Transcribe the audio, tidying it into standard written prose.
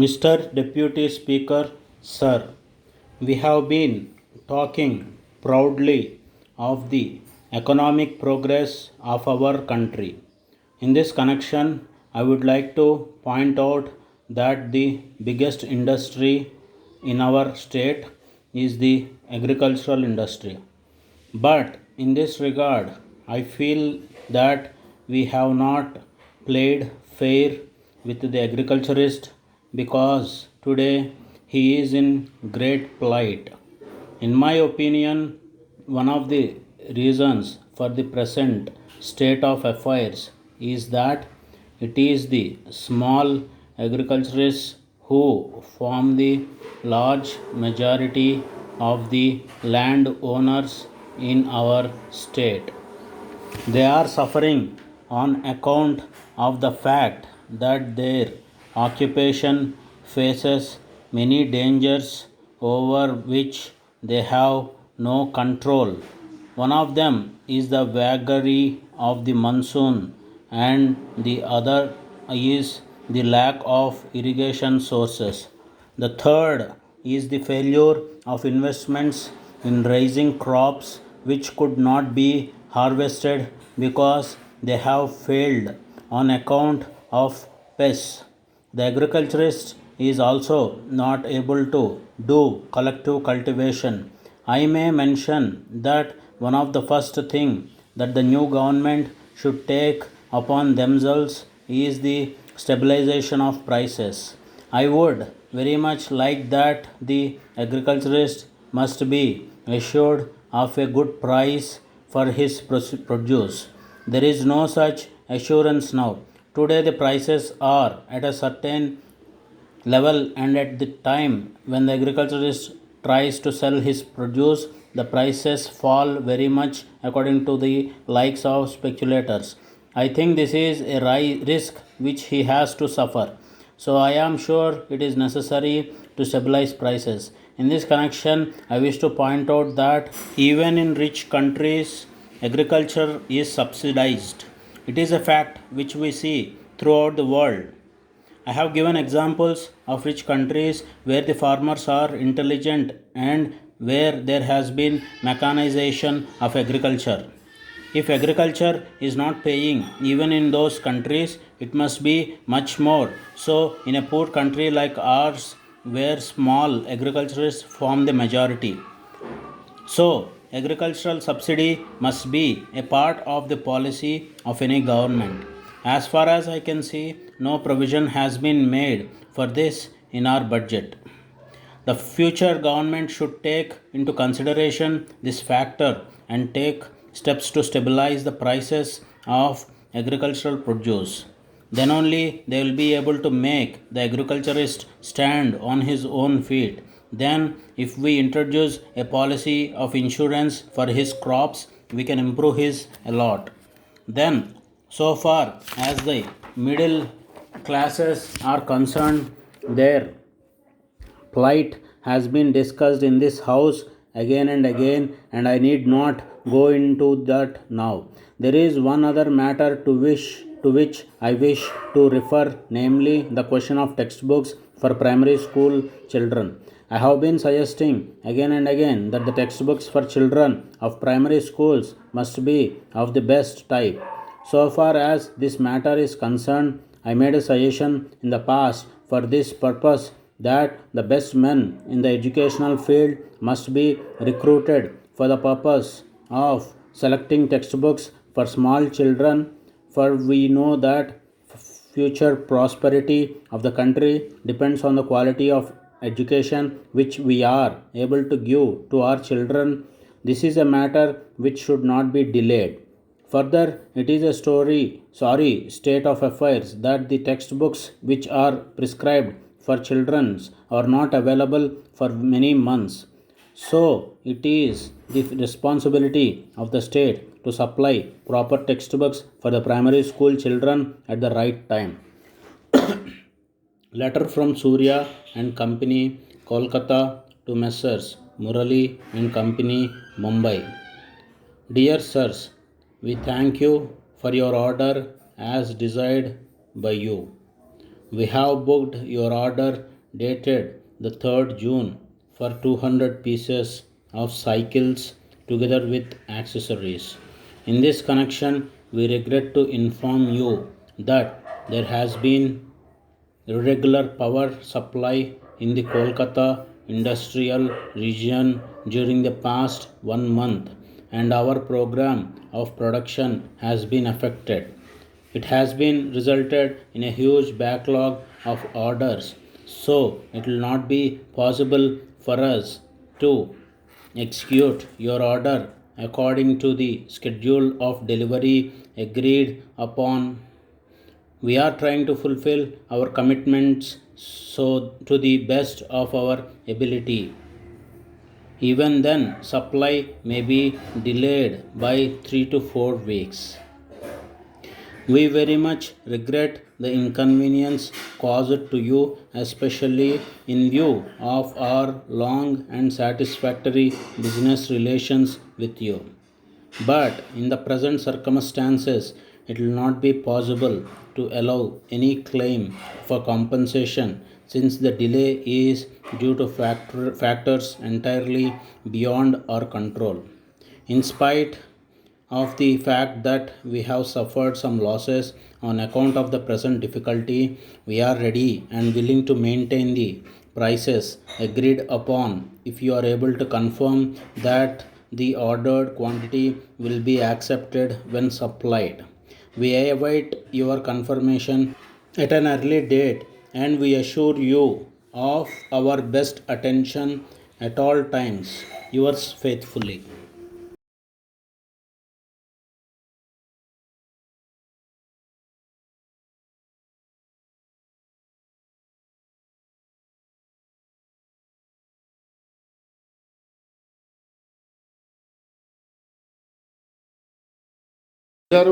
Mr. Deputy Speaker, Sir, we have been talking proudly of the economic progress of our country. In this connection, I would like to point out that the biggest industry in our state is the agricultural industry. But in this regard, I feel that we have not played fair with the agriculturist because today he is in great plight. In my opinion, one of the reasons for the present state of affairs is that it is the small agriculturists who form the large majority of the landowners in our state. They are suffering on account of the fact that their occupation faces many dangers over which they have no control. One of them is the vagary of the monsoon, and the other is the lack of irrigation sources. The third is the failure of investments in raising crops which could not be harvested because they have failed on account of pests. The agriculturist is also not able to do collective cultivation. I may mention that one of the first thing that the new government should take upon themselves is the stabilization of prices. I would very much like that the agriculturist must be assured of a good price for his produce. There is no such assurance now. Today the prices are at a certain level, and at the time when the agriculturist tries to sell his produce, the prices fall very much according to the likes of speculators. I think this is a risk which he has to suffer. So I am sure it is necessary to stabilize prices. In this connection, I wish to point out that even in rich countries, agriculture is subsidized. It is a fact which we see throughout the world. I have given examples of rich countries where the farmers are intelligent and where there has been mechanization of agriculture. If agriculture is not paying even in those countries, it must be much more. So, in a poor country like ours, where small agriculturists form the majority, so, agricultural subsidy must be a part of the policy of any government. As far as I can see, no provision has been made for this in our budget. The future government should take into consideration this factor and take steps to stabilize the prices of agricultural produce. Then only they will be able to make the agriculturist stand on his own feet. Then, if we introduce a policy of insurance for his crops, we can improve his a lot. Then, so far as the middle classes are concerned, their plight has been discussed in this house again and again, and I need not go into that now. There is one other matter to which I wish to refer, namely the question of textbooks for primary school children. I have been suggesting again and again that the textbooks for children of primary schools must be of the best type. So far as this matter is concerned, I made a suggestion in the past for this purpose that the best men in the educational field must be recruited for the purpose of selecting textbooks for small children, for we know that future prosperity of the country depends on the quality of education which we are able to give to our children. This is a matter which should not be delayed. Further, it is a state of affairs that the textbooks which are prescribed for children are not available for many months. So, it is the responsibility of the state to supply proper textbooks for the primary school children at the right time. Letter from Surya and Company, Kolkata to Messrs. Murali and Company, Mumbai. Dear Sirs, we thank you for your order as desired by you. We have booked your order dated the 3rd June for 200 pieces of cycles together with accessories. In this connection, we regret to inform you that there has been irregular power supply in the Kolkata industrial region during the past 1 month, and our program of production has been affected. It has been resulted in a huge backlog of orders, so it will not be possible for us to execute your order according to the schedule of delivery agreed upon. We are trying to fulfill our commitments so to the best of our ability. Even then, supply may be delayed by 3 to 4 weeks. We very much regret the inconvenience caused to you, especially in view of our long and satisfactory business relations with you. But in the present circumstances, it will not be possible to allow any claim for compensation since the delay is due to factors entirely beyond our control. In spite of the fact that we have suffered some losses on account of the present difficulty, we are ready and willing to maintain the prices agreed upon if you are able to confirm that the ordered quantity will be accepted when supplied. We await your confirmation at an early date and we assure you of our best attention at all times. Yours faithfully. గారు